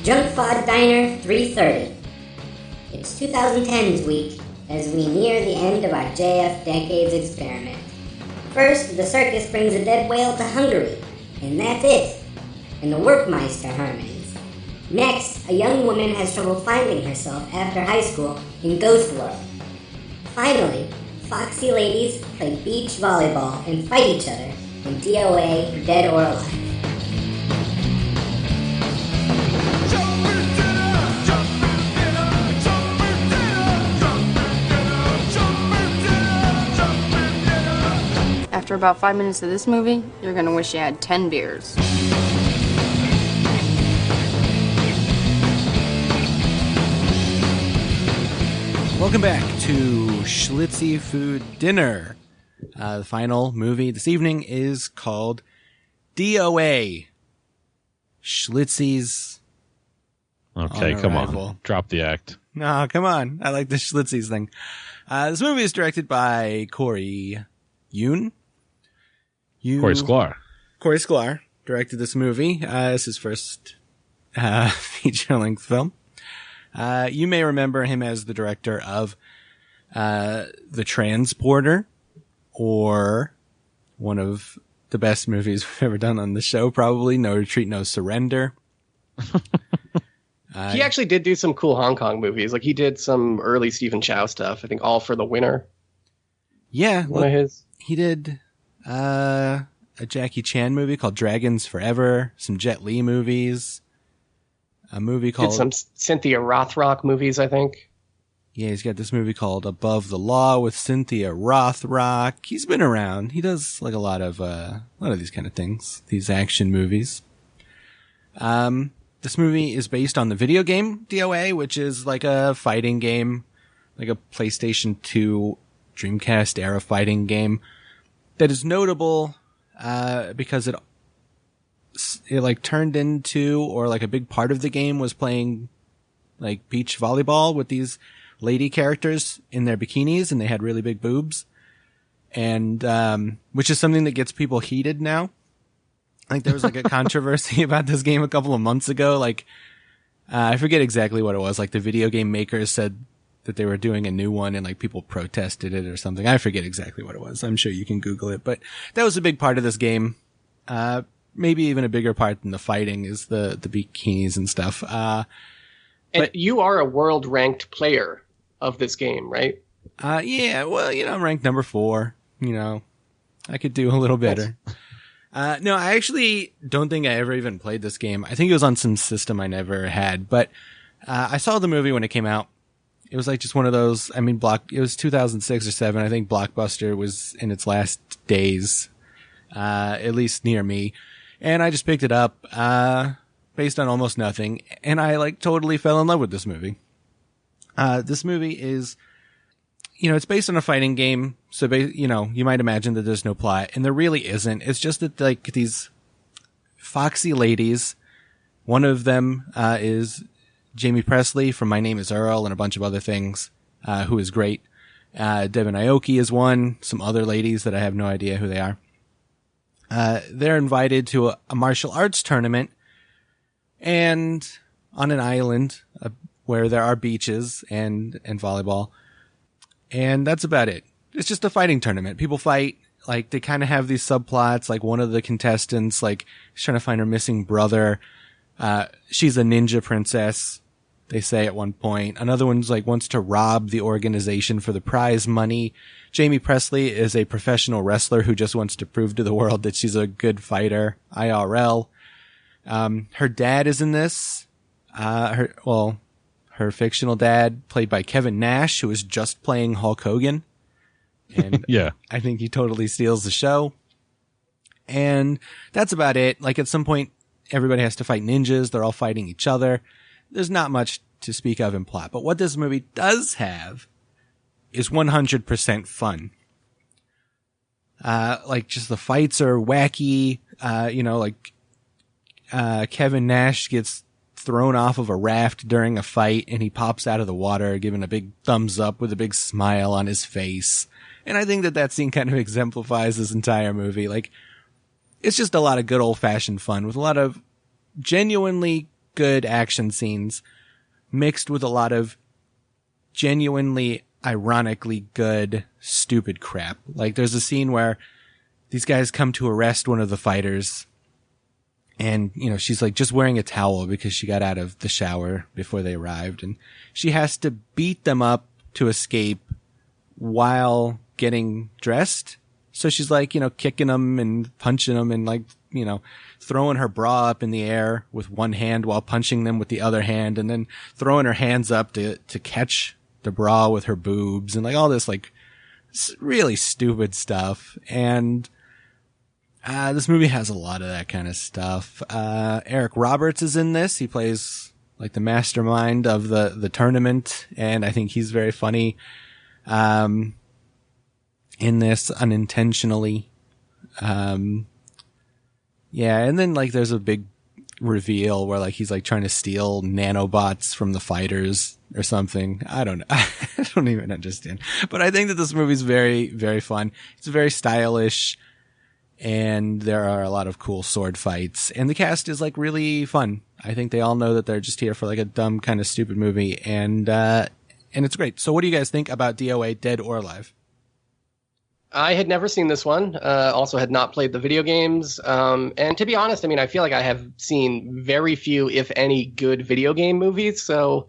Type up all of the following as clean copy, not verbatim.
Junk Fod Diner 330. It's 2010's week as we near the end of our JF Decades experiment. First, the circus brings a dead whale to Hungary, and that's it. And the Workmeister harmonies. Next, a young woman has trouble finding herself after high school in Ghost World. Finally, foxy ladies play beach volleyball and fight each other in DOA Dead or Alive. After about 5 minutes of this movie, you're gonna wish you had 10 beers. Welcome back to Schlitzie Food Dinner. The final movie this evening is called DOA. Schlitzie's. Okay, on come arrival. on. Drop the act. No, come on. I like the Schlitzie's thing. This movie is directed by Corey Yuen. Corey Sklar. Corey Sklar directed this movie. It's his first feature-length film. You may remember him as the director of The Transporter, or one of the best movies we've ever done on the show, probably, No Retreat, No Surrender. He actually did do some cool Hong Kong movies. Like, he did some early Stephen Chow stuff. I think All for the Winner. Yeah. One of his. He did a Jackie Chan movie called Dragons Forever, some Jet Li movies, a movie called... Did some Cynthia Rothrock movies, I think. Yeah, he's got this movie called Above the Law with Cynthia Rothrock. He's been around. He does like a lot of these kind of things, these action movies. This movie is based on the video game DOA, which is like a fighting game, like a PlayStation 2 Dreamcast era fighting game that is notable because it like turned into, or like a big part of the game was playing like beach volleyball with these lady characters in their bikinis, and they had really big boobs, and which is something that gets people heated now. I think there was like a controversy about this game a couple of months ago. Like, I forget exactly what it was. Like, the video game makers said that they were doing a new one, and like people protested it or something. I forget exactly what it was. I'm sure you can Google it, but that was a big part of this game. Maybe even a bigger part than the fighting is the bikinis and stuff. And you are a world ranked player of this game, right? Yeah, well, I'm ranked number 4. I could do a little better. No, I actually don't think I ever even played this game. I think it was on some system I never had, but I saw the movie when it came out. It was like just one of those, it was 2006 or 7. I think Blockbuster was in its last days, at least near me. And I just picked it up, based on almost nothing. And I like totally fell in love with this movie. This movie is, it's based on a fighting game. So, you might imagine that there's no plot, and there really isn't. It's just that like these foxy ladies, one of them, is Jaime Pressly from My Name is Earl and a bunch of other things, who is great. Devon Aoki is one, some other ladies that I have no idea who they are. They're invited to a martial arts tournament, and on an island where there are beaches and volleyball. And that's about it. It's just a fighting tournament. People fight. Like, they kind of have these subplots. Like, one of the contestants, like, is trying to find her missing brother. She's a ninja princess, they say at one point. Another one's like wants to rob the organization for the prize money. Jaime Pressly is a professional wrestler who just wants to prove to the world that she's a good fighter, IRL. Her dad is in this. Her fictional dad, played by Kevin Nash, who is just playing Hulk Hogan. And yeah, I think he totally steals the show. And that's about it. Like, at some point, everybody has to fight ninjas. They're all fighting each other. There's not much to speak of in plot. But what this movie does have is 100% fun. Like, just the fights are wacky. Kevin Nash gets thrown off of a raft during a fight, and he pops out of the water, giving a big thumbs up with a big smile on his face. And I think that scene kind of exemplifies this entire movie. Like, it's just a lot of good old-fashioned fun with a lot of genuinely good action scenes mixed with a lot of genuinely, ironically good, stupid crap. Like, there's a scene where these guys come to arrest one of the fighters, and, you know, she's like just wearing a towel because she got out of the shower before they arrived, and she has to beat them up to escape while getting dressed. So she's like, you know, kicking them and punching them and, like, you know, throwing her bra up in the air with one hand while punching them with the other hand, and then throwing her hands up to catch the bra with her boobs, and like all this like really stupid stuff. And this movie has a lot of that kind of stuff. Eric Roberts is in this. He plays like the mastermind of the tournament, and I think he's very funny in this unintentionally. Yeah, and then like there's a big reveal where like he's like trying to steal nanobots from the fighters or something. I don't know. I don't even understand. But I think that this movie's very, very fun. It's very stylish, and there are a lot of cool sword fights, and the cast is like really fun. I think they all know that they're just here for like a dumb kind of stupid movie, and it's great. So what do you guys think about DOA, Dead or Alive? I had never seen this one. Also had not played the video games. And to be honest, I mean, I feel like I have seen very few, if any, good video game movies. So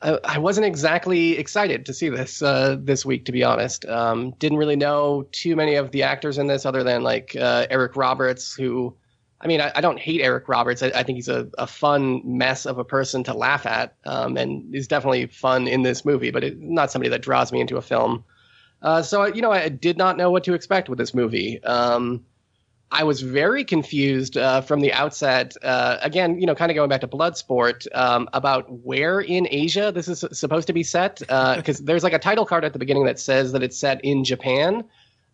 I wasn't exactly excited to see this this week, to be honest. Didn't really know too many of the actors in this other than like Eric Roberts, who, I mean, I don't hate Eric Roberts. I think he's a fun mess of a person to laugh at, and he's definitely fun in this movie, but not somebody that draws me into a film. So, you know, I did not know what to expect with this movie. I was very confused from the outset, again, you know, kind of going back to Bloodsport, about where in Asia this is supposed to be set, because there's like a title card at the beginning that says that it's set in Japan.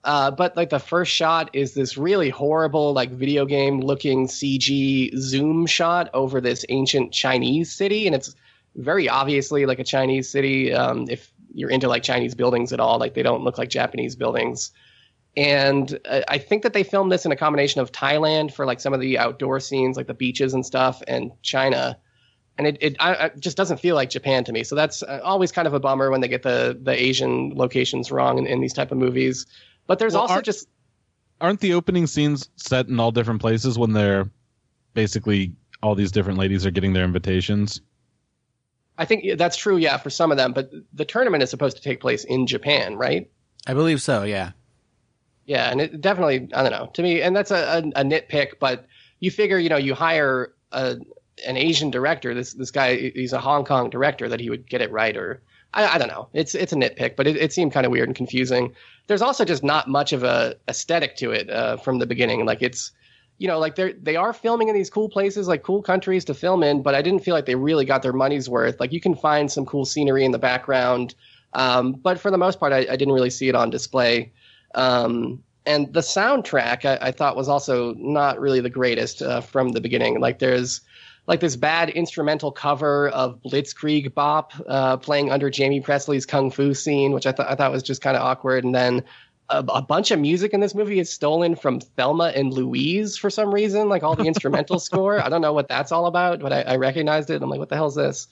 But like the first shot is this really horrible, like video game looking CG zoom shot over this ancient Chinese city. And it's very obviously like a Chinese city. If you're into like Chinese buildings at all, like they don't look like Japanese buildings. And I think that they filmed this in a combination of Thailand for like some of the outdoor scenes, like the beaches and stuff, and China. And it just doesn't feel like Japan to me. So that's always kind of a bummer when they get the Asian locations wrong in these type of movies. But there's aren't the opening scenes set in all different places when they're basically all these different ladies are getting their invitations? I think that's true, yeah, for some of them. But the tournament is supposed to take place in Japan, right? I believe so, yeah. Yeah, and it definitely, I don't know, to me, and that's a nitpick, but you figure, you know, you hire an Asian director, this guy, he's a Hong Kong director, that he would get it right, or I don't know. It's a nitpick, but it seemed kind of weird and confusing. There's also just not much of a aesthetic to it from the beginning. Like it's, you know, like they are filming in these cool places, like cool countries to film in, but I didn't feel like they really got their money's worth. Like you can find some cool scenery in the background, but for the most part, I didn't really see it on display. And the soundtrack I thought was also not really the greatest from the beginning. Like there's like this bad instrumental cover of Blitzkrieg Bop playing under Jaime Pressly's Kung Fu scene, which I thought was just kind of awkward. And then a bunch of music in this movie is stolen from Thelma and Louise for some reason, like all the instrumental score. I don't know what that's all about, but I recognized it. I'm like, what the hell is this?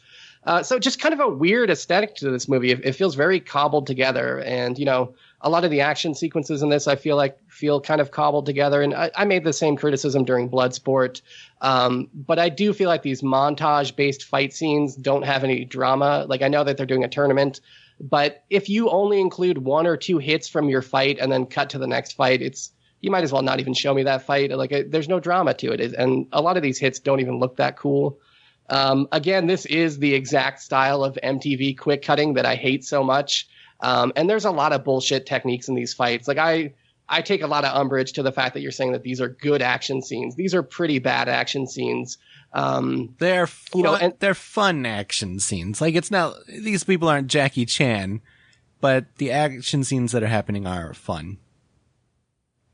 So just kind of a weird aesthetic to this movie. It feels very cobbled together. And, you know, a lot of the action sequences in this, I feel kind of cobbled together. And I made the same criticism during Bloodsport. But I do feel like these montage-based fight scenes don't have any drama. Like I know that they're doing a tournament, but if you only include one or two hits from your fight and then cut to the next fight, you might as well not even show me that fight. Like there's no drama to it. And a lot of these hits don't even look that cool. Again, this is the exact style of MTV quick cutting that I hate so much. And there's a lot of bullshit techniques in these fights. Like I take a lot of umbrage to the fact that you're saying that these are good action scenes. These are pretty bad action scenes. They're fun, you know, and they're fun action scenes. Like it's not, these people aren't Jackie Chan, but the action scenes that are happening are fun.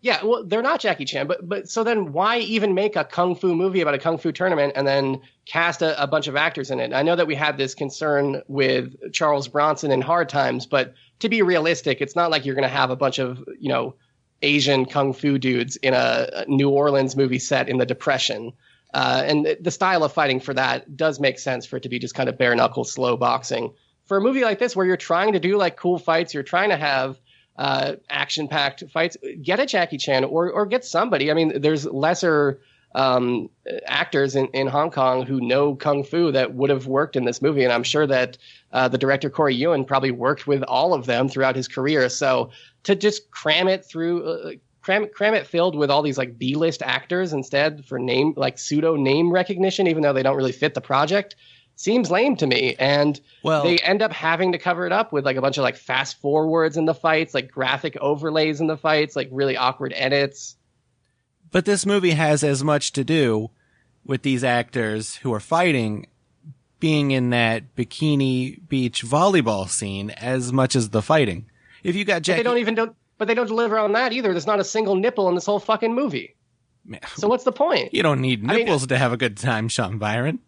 Yeah, well, they're not Jackie Chan, but so then why even make a kung fu movie about a kung fu tournament and then cast a bunch of actors in it? I know that we had this concern with Charles Bronson in Hard Times, but to be realistic, it's not like you're going to have a bunch of, you know, Asian kung fu dudes in a New Orleans movie set in the Depression. And the style of fighting for that does make sense for it to be just kind of bare knuckle, slow boxing. For a movie like this, where you're trying to do like cool fights, you're trying to have action-packed fights, get a Jackie Chan or get somebody. I mean, there's lesser actors in Hong Kong who know Kung Fu that would have worked in this movie. And I'm sure that the director, Corey Yuen, probably worked with all of them throughout his career. So to just cram it through, cram it filled with all these like B-list actors instead for name, like pseudo name recognition, even though they don't really fit the project, seems lame to me. And they end up having to cover it up with like a bunch of like fast forwards in the fights, like graphic overlays in the fights, like really awkward edits. But this movie has as much to do with these actors who are fighting being in that Bikini Beach volleyball scene as much as the fighting. If you got Jackie... But they don't deliver on that either. There's not a single nipple in this whole fucking movie. Man, so what's the point? You don't need nipples to have a good time, Sean Byron.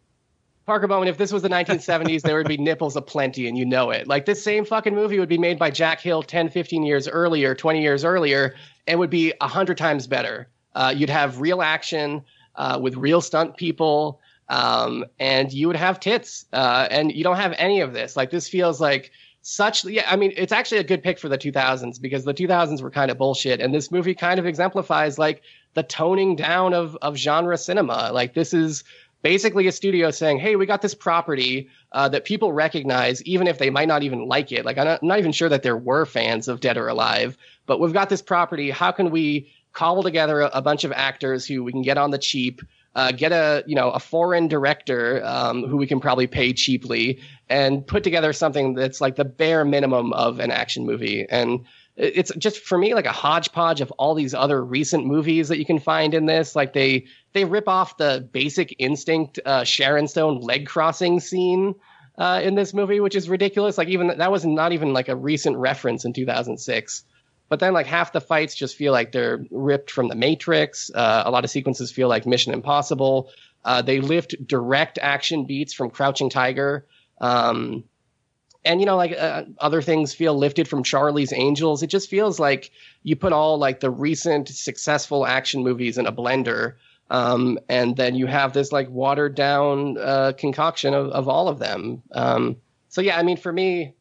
Parker Bowman, if this was the 1970s, there would be nipples aplenty, and you know it. Like, this same fucking movie would be made by Jack Hill 10, 15 years earlier, 20 years earlier, and would be 100 times better. You'd have real action with real stunt people, and you would have tits. And you don't have any of this. Like, this feels like I mean, it's actually a good pick for the 2000s because the 2000s were kind of bullshit. And this movie kind of exemplifies, like, the toning down of genre cinema. Like, this is basically a studio saying, hey, we got this property that people recognize, even if they might not even like it. Like, I'm not even sure that there were fans of Dead or Alive, but we've got this property. How can we cobble together a bunch of actors who we can get on the cheap, get a foreign director who we can probably pay cheaply, and put together something that's like the bare minimum of an action movie. And it's just, for me, like a hodgepodge of all these other recent movies that you can find in this. Like they rip off the Basic Instinct Sharon Stone leg crossing scene in this movie, which is ridiculous. Like, even that was not even like a recent reference in 2006. But then, like, half the fights just feel like they're ripped from The Matrix. A lot of sequences feel like Mission Impossible. They lift direct action beats from Crouching Tiger. And, other things feel lifted from Charlie's Angels. It just feels like you put all, like, the recent successful action movies in a blender. And then you have this, like, watered-down concoction of all of them. So, yeah, I mean, for me,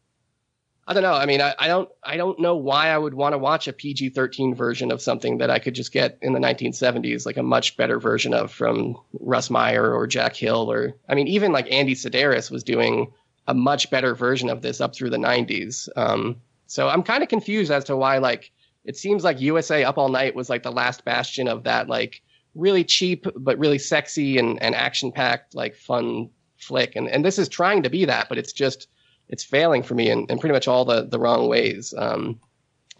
I don't know. I mean, I don't know why I would want to watch a PG-13 version of something that I could just get in the 1970s, like a much better version of from Russ Meyer or Jack Hill, or, I mean, even like Andy Sedaris was doing a much better version of this up through the 90s. So I'm kind of confused as to why, like, it seems like USA Up All Night was like the last bastion of that, like, really cheap but really sexy and action-packed, like, fun flick. And this is trying to be that, but it's failing for me in pretty much all the wrong ways. And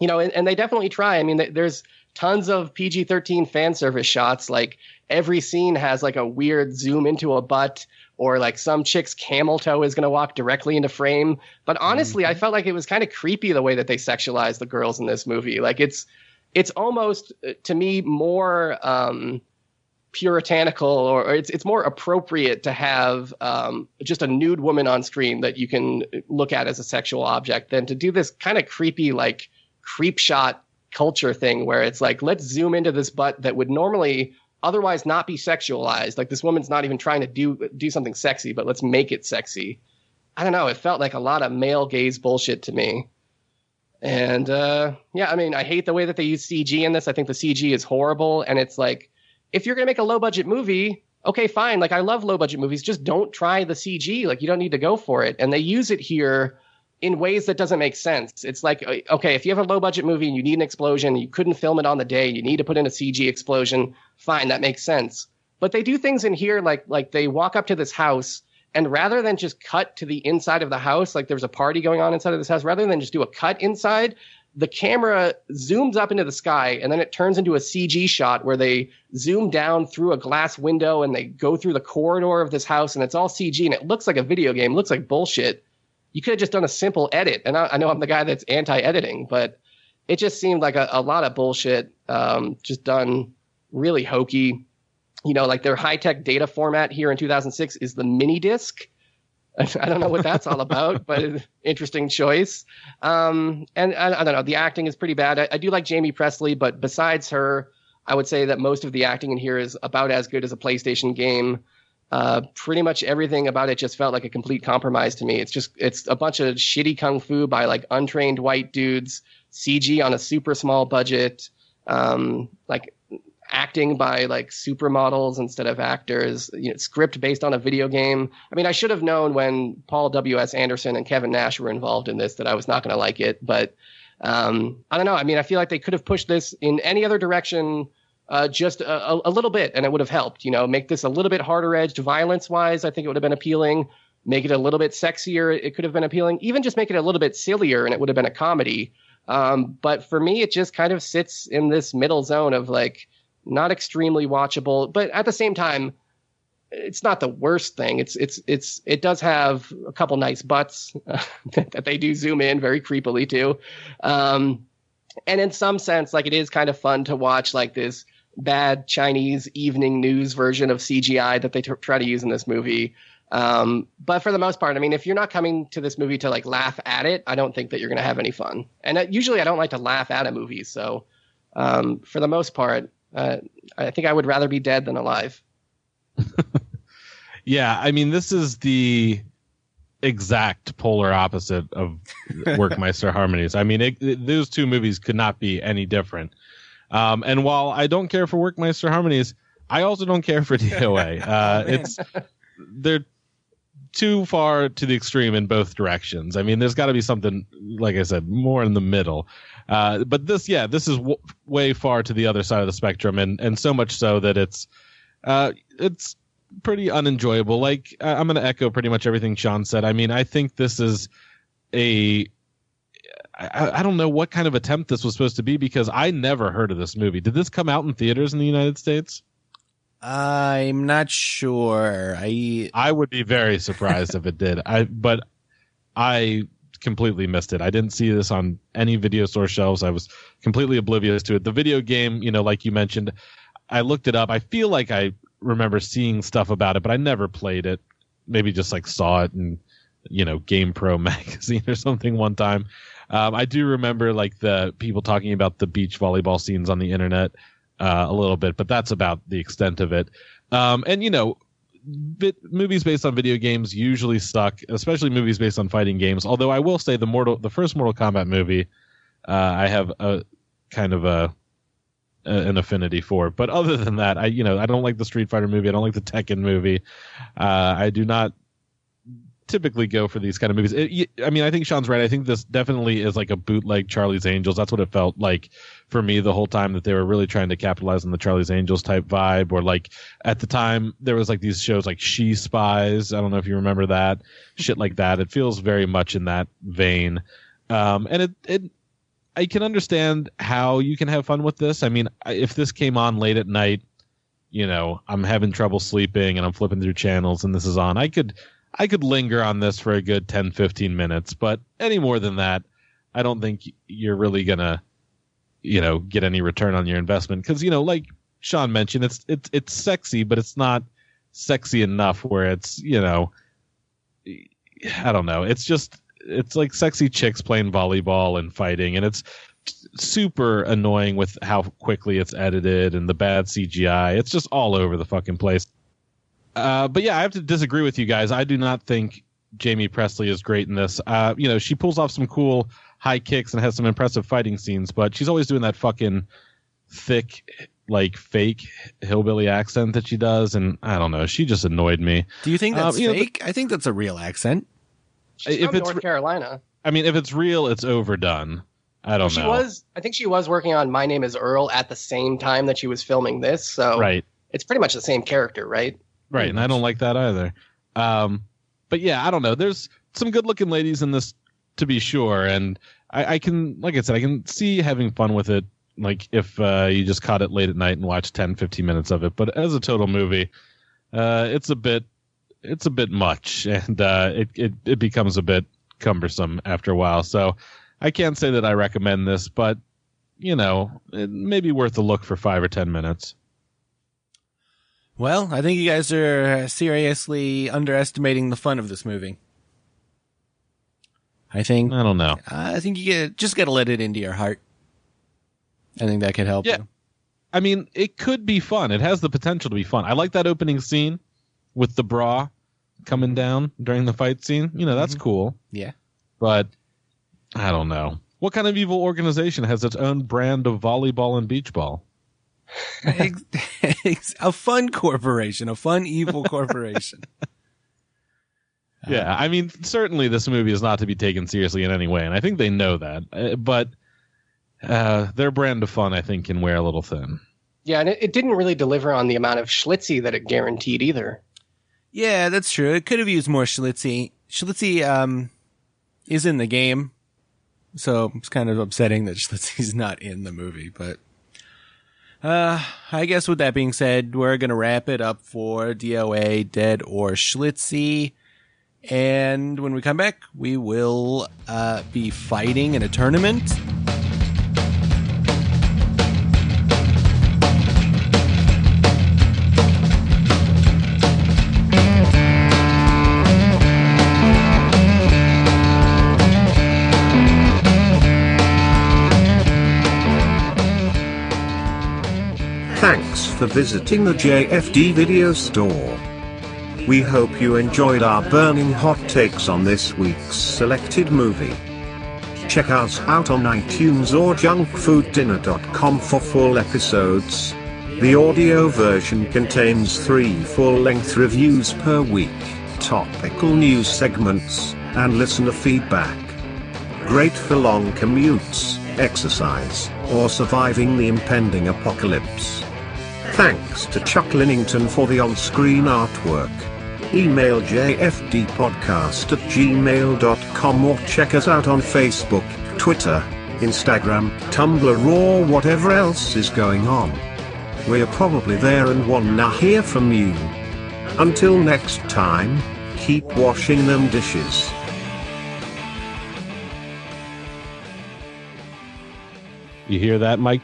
they definitely try. I mean, there's tons of PG-13 fan service shots. Like, every scene has like a weird zoom into a butt, or like some chick's camel toe is going to walk directly into frame. But honestly, I felt like it was kind of creepy the way that they sexualized the girls in this movie. Like, it's almost, to me, more puritanical, or it's more appropriate to have just a nude woman on screen that you can look at as a sexual object than to do this kind of creepy, like, creep shot culture thing where it's like, let's zoom into this butt that would normally otherwise not be sexualized. Like, this woman's not even trying to do something sexy, but let's make it sexy. I don't know. It felt like a lot of male gaze bullshit to me. And I mean, I hate the way that they use CG in this. I think the CG is horrible. And it's like, if you're going to make a low budget movie, okay, fine. Like, I love low budget movies. Just don't try the CG. Like, you don't need to go for it. And they use it here in ways that doesn't make sense. It's like, okay, if you have a low budget movie and you need an explosion, you couldn't film it on the day, you need to put in a CG explosion, fine, that makes sense. But they do things in here like they walk up to this house, and rather than just cut to the inside of the house, like there's a party going on inside of this house, rather than just do a cut inside, the camera zooms up into the sky, and then it turns into a CG shot where they zoom down through a glass window and they go through the corridor of this house, and it's all CG, and it looks like a video game, it looks like bullshit. You could have just done a simple edit. And I know I'm the guy that's anti-editing, but it just seemed like a lot of bullshit, just done really hokey. Like, their high-tech data format here in 2006 is the mini disc. I don't know what that's all about, but interesting choice. And I don't know. The acting is pretty bad. I do like Jaime Pressly, but besides her, I would say that most of the acting in here is about as good as a PlayStation game. Pretty much everything about it just felt like a complete compromise to me. It's a bunch of shitty kung fu by like untrained white dudes, CG on a super small budget, like acting by like supermodels instead of actors, script based on a video game. I mean, I should have known when Paul W.S. Anderson and Kevin Nash were involved in this that I was not going to like it. But I don't know. I mean, I feel like they could have pushed this in any other direction just a little bit, and it would have helped. Make this a little bit harder edged violence wise. I think it would have been appealing. Make it a little bit sexier. It could have been appealing. Even just make it a little bit sillier, and it would have been a comedy. But for me, it just kind of sits in this middle zone of like, not extremely watchable, but at the same time, it's not the worst thing. It does have a couple nice butts that they do zoom in very creepily too. And in some sense, like, it is kind of fun to watch like this bad Chinese evening news version of CGI that they try to use in this movie. But for the most part, I mean, if you're not coming to this movie to like laugh at it, I don't think that you're going to have any fun. And usually I don't like to laugh at a movie. So for the most part, I think I would rather be dead than alive. Yeah, I mean, this is the exact polar opposite of Workmeister Harmonies. I mean, those two movies could not be any different. And while I don't care for Workmeister Harmonies, I also don't care for DOA. They're too far to the extreme in both directions. I mean, there's got to be something, like I said, more in the middle. But this is way far to the other side of the spectrum, and so much so that it's pretty unenjoyable. Like, I'm going to echo pretty much everything Sean said. I mean, I think this is I don't know what kind of attempt this was supposed to be, because I never heard of this movie. Did this come out in theaters in the United States? I'm not sure. I would be very surprised if it did. But I completely missed it. I didn't see this on any video store shelves. I was completely oblivious to it. The video game, like you mentioned, I looked it up. I feel like I remember seeing stuff about it, but I never played it. Maybe just like saw it in, Game Pro magazine or something one time. I do remember like the people talking about the beach volleyball scenes on the internet a little bit, but that's about the extent of it. And movies based on video games usually suck, especially movies based on fighting games. Although I will say the first Mortal Kombat movie, I have a kind of an affinity for. But other than that, I don't like the Street Fighter movie. I don't like the Tekken movie. I do not typically go for these kind of movies. I mean, I think Sean's right. I think this definitely is like a bootleg Charlie's Angels. That's what it felt like for me the whole time, that they were really trying to capitalize on the Charlie's Angels type vibe. Or like at the time there was like these shows like She Spies. I don't know if you remember that. Shit like that. It feels very much in that vein. And I can understand how you can have fun with this. I mean, if this came on late at night, I'm having trouble sleeping and I'm flipping through channels and this is on, I could linger on this for a good 10, 15 minutes, but any more than that, I don't think you're really going to, get any return on your investment. Cause like Sean mentioned, it's sexy, but it's not sexy enough where it's, I don't know. It's like sexy chicks playing volleyball and fighting, and it's super annoying with how quickly it's edited and the bad CGI. It's just all over the fucking place. But yeah, I have to disagree with you guys. I do not think Jaime Pressly is great in this. She pulls off some cool high kicks and has some impressive fighting scenes, but she's always doing that fucking thick, like fake hillbilly accent that she does, and I don't know. She just annoyed me. Do you think that's fake? I think that's a real accent. She's from North Carolina. I mean, if it's real, it's overdone. I don't know. I think she was working on My Name is Earl at the same time that she was filming this, so right. It's pretty much the same character, right? Right, and I don't like that either. But yeah, I don't know. There's some good-looking ladies in this, to be sure, and I can, like I said, I can see having fun with it, like if you just caught it late at night and watched 10, 15 minutes of it. But as a total movie, it's a bit much, and it becomes a bit cumbersome after a while. So I can't say that I recommend this, but it may be worth a look for 5 or 10 minutes. Well, I think you guys are seriously underestimating the fun of this movie. I don't know. I think you just got to let it into your heart. I think that could help you. I mean, it could be fun. It has the potential to be fun. I like that opening scene with the bra coming down during the fight scene. You know, that's cool. Yeah. But I don't know. What kind of evil organization has its own brand of volleyball and beach ball? A fun corporation, a fun evil corporation. Yeah, I mean, certainly this movie is not to be taken seriously in any way, and I think they know that. But their brand of fun, I think, can wear a little thin. Yeah, and it didn't really deliver on the amount of Schlitzie that it guaranteed either. Yeah, that's true. It could have used more Schlitzie. Schlitzie is in the game, so it's kind of upsetting that Schlitzie's not in the movie. But I guess with that being said, we're going to wrap it up for DOA, Dead or Schlitzie. And when we come back, we will be fighting in a tournament. Thanks for visiting the JFD video store. We hope you enjoyed our burning hot takes on this week's selected movie. Check us out on iTunes or junkfooddinner.com for full episodes. The audio version contains 3 full-length reviews per week, topical news segments, and listener feedback. Great for long commutes, exercise, or surviving the impending apocalypse. Thanks to Chuck Linnington for the on-screen artwork. Email jfdpodcast@gmail.com or check us out on Facebook, Twitter, Instagram, Tumblr, or whatever else is going on. We're probably there and wanna hear from you. Until next time, keep washing them dishes. You hear that, Mike?